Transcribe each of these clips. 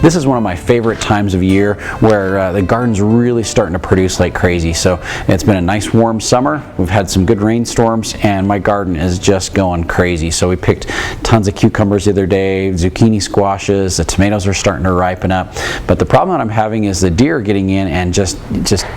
this is one of my favorite times of year where the garden's really starting to produce like crazy. So it's been a nice warm summer. We've had some good rainstorms and my garden is just going crazy. So we picked tons of cucumbers the other day, zucchini squashes, the tomatoes are starting to ripen up. But the problem that I'm having is the deer getting in and just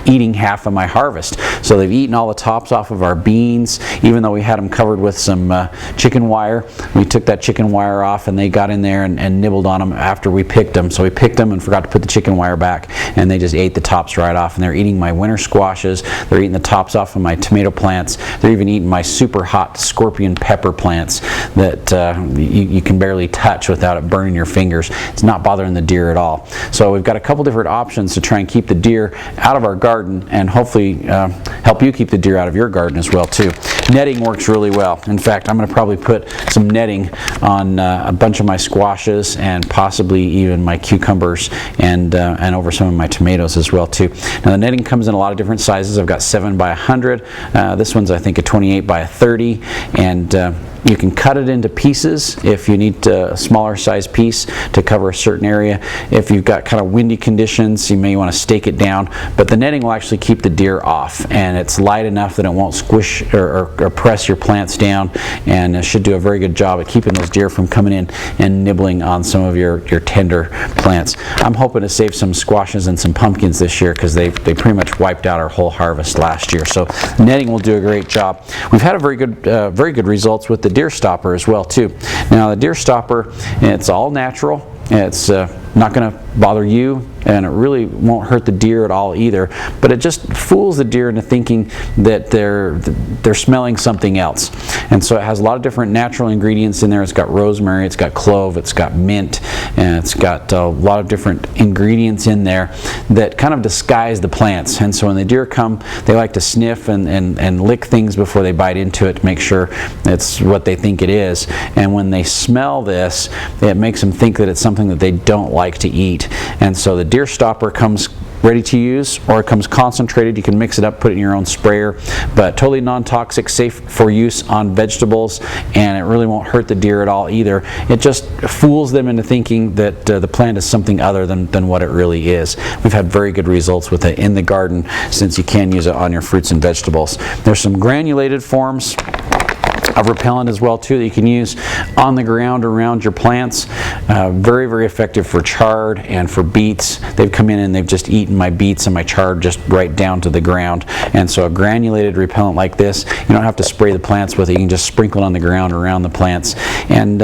eating half of my harvest. So they've eaten all the tops off of our beans, even though we had them covered with some chicken wire. We took that chicken wire off and they got in there and nibbled on them after we picked them. So we picked them and forgot to put the chicken wire back, and they just ate the tops right off. And they're eating my winter squashes, they're eating the tops off of my tomato plants, they're even eating my super hot scorpion pepper plants that you can barely touch without it burning your fingers. It's not bothering the deer at all. So we've got a couple different options to try and keep the deer out of our garden and hopefully help you keep the deer out of your garden as well too. Netting works really well. In fact, I'm going to probably put some netting on a bunch of my squashes and possibly even my cucumbers and over some of my tomatoes as well too. Now the netting comes in a lot of different sizes. I've got 7 by 100. This one's I think a 28 by 30, and you can cut it into pieces if you need a smaller size piece to cover a certain area. If you've got kind of windy conditions, you may want to stake it down, but the netting will actually keep the deer off, and it's light enough that it won't squish or press your plants down, and it should do a very good job at keeping those deer from coming in and nibbling on some of your tender plants. I'm hoping to save some squashes and some pumpkins this year because they pretty much wiped out our whole harvest last year. So netting will do a great job. We've had a very good results with the deer stopper as well too. Now the deer stopper, it's all natural. It's not going to bother you, and it really won't hurt the deer at all either, but it just fools the deer into thinking that they're smelling something else. And so it has a lot of different natural ingredients in there. It's got rosemary, it's got clove, it's got mint, and it's got a lot of different ingredients in there that kind of disguise the plants. And so when the deer come, they like to sniff and lick things before they bite into it to make sure it's what they think it is. And when they smell this, it makes them think that it's something that they don't like to eat. And so the deer stopper comes ready to use, or it comes concentrated. You can mix it up, put it in your own sprayer, but totally non-toxic, safe for use on vegetables, and it really won't hurt the deer at all either. It just fools them into thinking that the plant is something other than what it really is. We've had very good results with it in the garden since you can use it on your fruits and vegetables. There's some granulated forms of repellent as well too that you can use on the ground around your plants. Very effective for chard and for beets. They've come in and they've just eaten my beets and my chard just right down to the ground. And so a granulated repellent like this, you don't have to spray the plants with it. You can just sprinkle it on the ground around the plants. And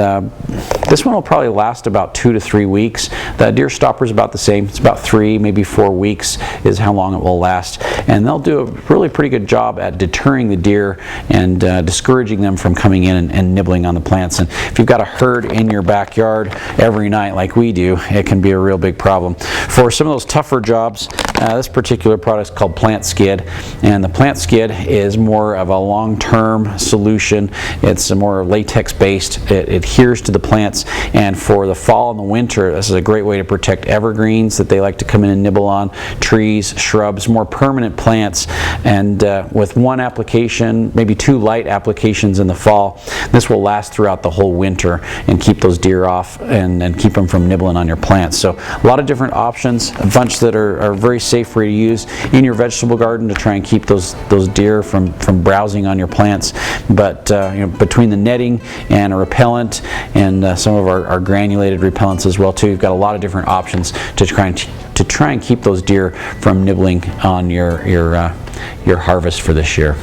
this one will probably last about 2 to 3 weeks. The deer stopper is about the same. It's about 3, maybe 4 weeks is how long it will last. And they'll do a really pretty good job at deterring the deer and discouraging them from coming in and nibbling on the plants. And if you've got a herd in your backyard every night like we do, it can be a real big problem. For some of those tougher jobs, this particular product is called Plant Skid, and the Plant Skid is more of a long-term solution. It's more latex based. It adheres to the plants, and for the fall and the winter, this is a great way to protect evergreens that they like to come in and nibble on, trees, shrubs, more permanent plants. And with one application, maybe 2 light applications in the fall, this will last throughout the whole winter and keep those deer off and keep them from nibbling on your plants. So a lot of different options, a bunch that are very safe for you to use in your vegetable garden to try and keep those deer from browsing on your plants. But you know, between the netting and a repellent and some of our granulated repellents as well too, you've got a lot of different options to try and keep those deer from nibbling on your harvest for this year.